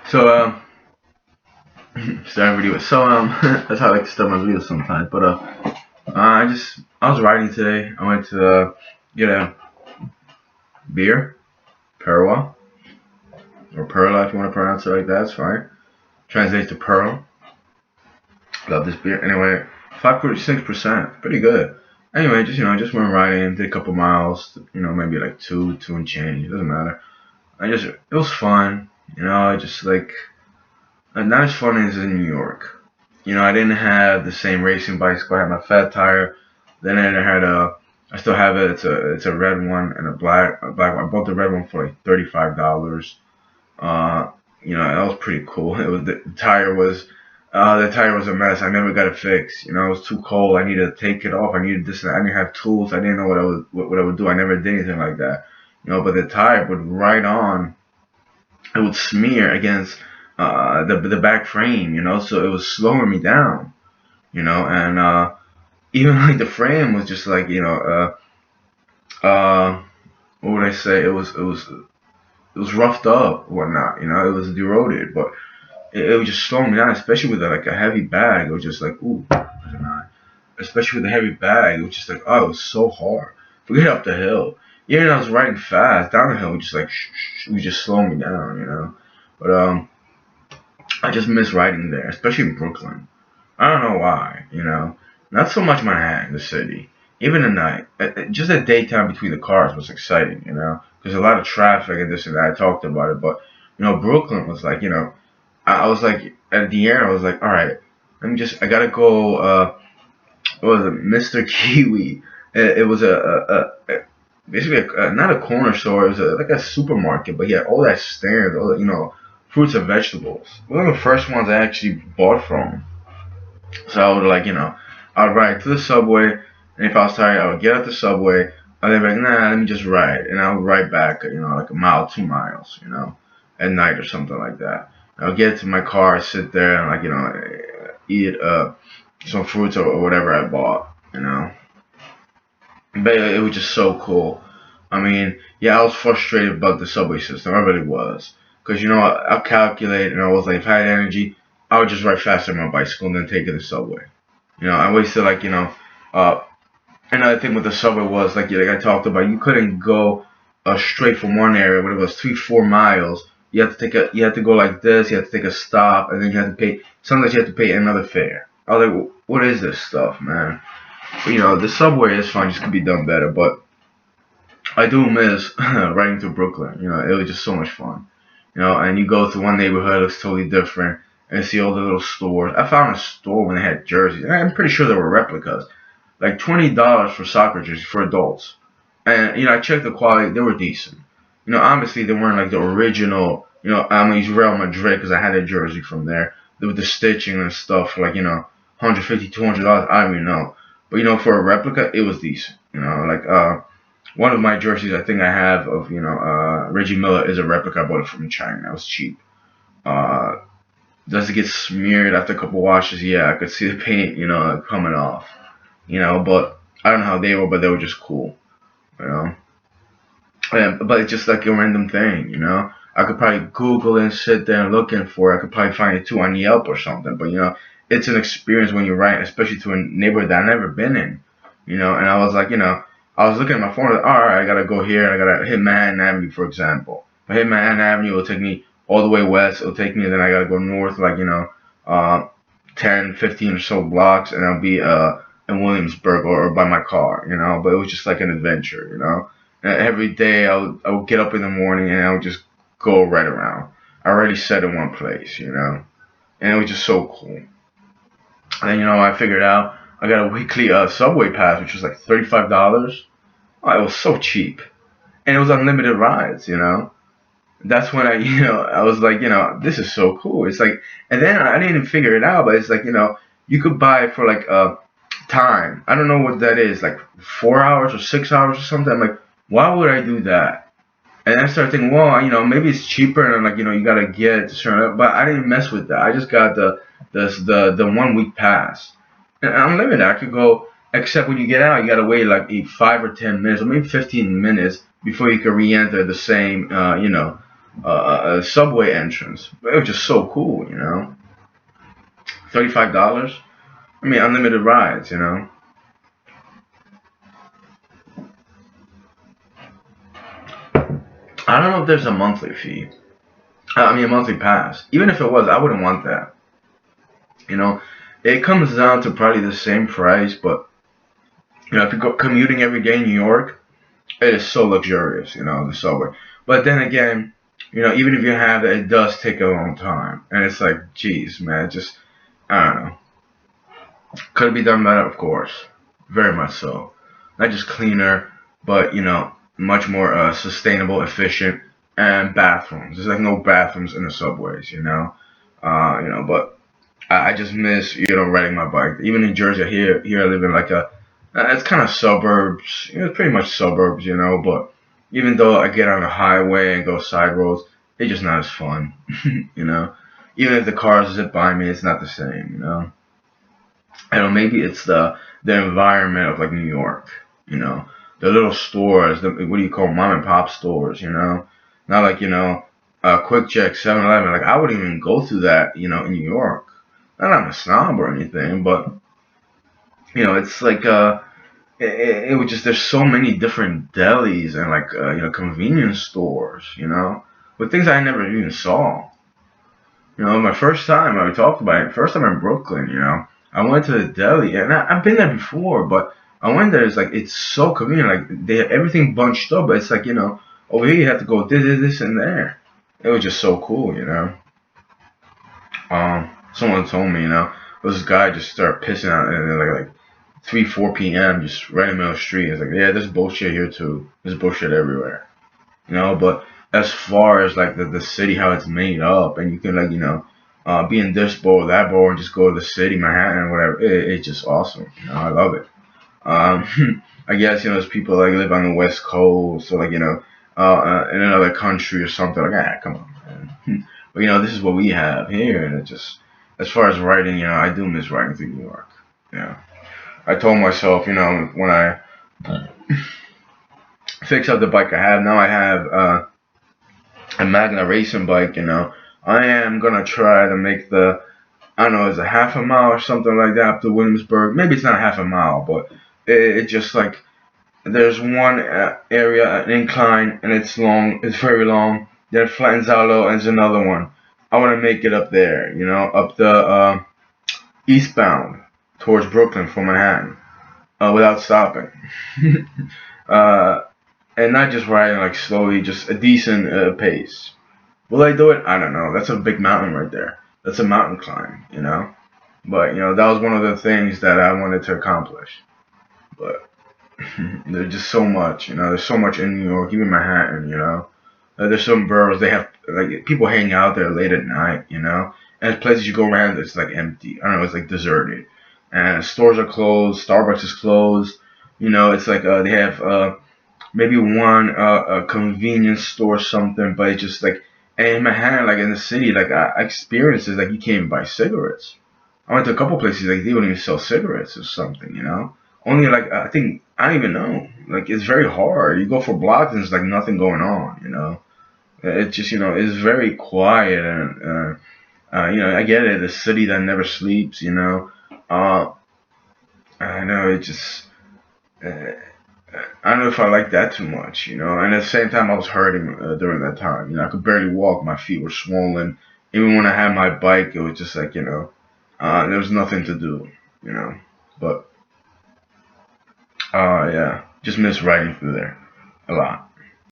So starting video. So that's how I like to start my videos sometimes. But I was riding today. I went to get a beer, Perwa or Perla if you want to pronounce it like that. It's fine. Translates to Pearl. Love this beer. Anyway, 5.6%, pretty good. Anyway, just went riding, did a couple miles. Maybe like two and change. It doesn't matter. It was fun. Just like not as fun as in New York. I didn't have the same racing bicycle. I had my fat tire. Then I still have it. It's a red one and a black one. I bought the red one for like $35. Uh, that was pretty cool. It was the tire was a mess. I never got it fixed. It was too cold. I needed to take it off. I needed this. I didn't have tools. I didn't know what I would do. I never did anything like that. But the tire would ride on. It would smear against the back frame. So it was slowing me down. And even like the frame was just like what would I say? It was roughed up, whatnot. It was eroded, but it was just slowing me down, especially with like a heavy bag. It was just like, ooh, especially with a heavy bag. It was just like, oh, it was so hard. Forget up the hill. Even I was riding fast down the hill, it was just like, it was just slowing me down. But I just miss riding there, especially in Brooklyn. I don't know why. Not so much Manhattan, the city. Even at night, just the daytime between the cars was exciting. There's a lot of traffic and this and that. I talked about it, but Brooklyn was like, I was like at the end, I was like, all right, I gotta go. What was it, Mr. Kiwi? It was basically not a corner store. It was like a supermarket, but he had all that stands, all that, fruits and vegetables. One of the first ones I actually bought from. So I would I'd ride to the subway, and if I was tired, I would get out the subway. I'd be like, nah, let me just ride, and I would ride back, like a mile, 2 miles, at night or something like that. I would get to my car, sit there, and eat some fruits or whatever I bought. But it was just so cool. I mean, yeah, I was frustrated about the subway system. I really was. Because, I calculate and I was like, if I had energy, I would just ride faster on my bicycle and then take it to the subway. I wasted uh, another thing with the subway was like I talked about, you couldn't go straight from one area, but it was 3-4 miles. You had to go like this, you had to take a stop, and then you had to pay, sometimes you had to pay another fare. I was like, what is this stuff, man? But, the subway is fine, just could be done better, but I do miss riding through Brooklyn. It was just so much fun. And you go to one neighborhood, it looks totally different, and see all the little stores. I found a store when they had jerseys. And I'm pretty sure they were replicas. Like $20 for soccer jerseys for adults. And, I checked the quality, they were decent. Obviously they weren't like the original, I'm gonna use Real Madrid because I had a jersey from there. With the stitching and stuff, like, $150, $200, I don't even know. But, for a replica, it was decent. One of my jerseys I think I have of Reggie Miller is a replica. I bought it from China. It was cheap. Uh, does it get smeared after a couple washes? Yeah, I could see the paint coming off. But I don't know how they were, but they were just cool. You know, but it's just like a random thing. I could probably Google and sit there and looking for it. I could probably find it too on Yelp or something. But it's an experience when you write, especially to a neighborhood that I've never been in. And I was like, I was looking at my phone. Like, all right, I gotta go here. I gotta hit Manhattan Avenue, for example. If I hit Manhattan Avenue, it'll take me all the way west. It'll take me, and then I gotta go north, like uh, 10, 15 or so blocks, and I'll be in Williamsburg or by my car. But it was just like an adventure. And every day I would get up in the morning and I would just go right around. I already set in one place. And it was just so cool. And then I figured out I got a weekly subway pass, which was like $35. Oh, it was so cheap, and it was unlimited rides. That's when I was like, this is so cool. It's like, and then I didn't even figure it out, but it's like, you could buy it for like time. I don't know what that is, like 4 hours or 6 hours or something. I'm like, why would I do that? And then I started thinking, well, maybe it's cheaper, and I'm like, you gotta get it to certain. But I didn't mess with that. I just got the 1 week pass, and I'm limited. I could go, except when you get out, you gotta wait like 5 or 10 minutes, or maybe 15 minutes before you can re-enter the same, a subway entrance. It was just so cool, you know. $35. I mean, unlimited rides, you know. I don't know if there's a monthly fee. I mean, a monthly pass. Even if it was, I wouldn't want that. You know, it comes down to probably the same price, but you know, if you go commuting every day in New York, it is so luxurious, you know, the subway. But then again, you know, even if you have it, it does take a long time, and it's like, geez, man, just I don't know. Could it be done better? Of course, very much so. Not just cleaner, but you know, much more sustainable, efficient, and bathrooms. There's like no bathrooms in the subways, you know. But I just miss, you know, riding my bike. Even in Jersey, here I live in like it's kind of suburbs. You know, it's pretty much suburbs, you know. But even though I get on the highway and go side roads, it's just not as fun, you know. Even if the cars zip by me, it's not the same, you know. I don't know, maybe it's the environment of like New York, you know, the little stores, what do you call mom and pop stores, you know, not like you know, Quick Check, 7-Eleven. Like I wouldn't even go through that, you know, in New York. Not I'm a snob or anything, but you know, it's like it was just there's so many different delis and like you know convenience stores, you know, with things I never even saw. You know, my first time I talked about it, first time in Brooklyn, you know, I went to the deli and I've been there before, but I went there. It's like it's so convenient. Like they have everything bunched up, but it's like you know, over here you have to go this, and there. It was just so cool, you know. Someone told me, you know, this guy just started pissing out and then like 3, 4 p.m. just right in the middle of the street. It's like yeah, there's bullshit here too. There's bullshit everywhere, you know. But as far as like the city, how it's made up, and you can like you know, be in this bowl, that bowl, and just go to the city, Manhattan, whatever. It's just awesome. You know, I love it. I guess you know, there's people like live on the West Coast, or like you know, in another country or something. Like, come on, man. But you know, this is what we have here, and it just, as far as writing, you know, I do miss writing through New York. Yeah, I told myself, you know, when I fix up the bike I have now, I have a Magna racing bike. You know, I am gonna try to make the I don't know, is it half a mile or something like that up to Williamsburg? Maybe it's not half a mile, but it just like there's one area, an incline, and it's long. It's very long. Then it flattens out a little, and there's another one. I want to make it up there, you know, up the eastbound towards Brooklyn from Manhattan, without stopping, uh, and not just riding like slowly, just a decent pace. Will I do it? I don't know. That's a big mountain right there. That's a mountain climb, you know. But you know, that was one of the things that I wanted to accomplish. But there's just so much, you know. There's so much in New York, even Manhattan, you know. There's some boroughs they have like people hang out there late at night, you know. And places you go around, it's like empty. I don't know, it's like deserted, and stores are closed. Starbucks is closed. You know, it's like they have maybe one a convenience store or something, but it's just like and in Manhattan, like in the city, like I experienced is like you can't even buy cigarettes. I went to a couple places like they don't even sell cigarettes or something, you know. Only like I think I don't even know. Like it's very hard. You go for blocks and there's like nothing going on, you know. It's just you know it's very quiet and you know I get it. The city that never sleeps, you know. Uh, I know it just. Uh, I don't know if I like that too much, you know. And at the same time, I was hurting during that time. You know, I could barely walk. My feet were swollen. Even when I had my bike, it was just like you know, there was nothing to do, you know. But yeah, just miss riding through there a lot.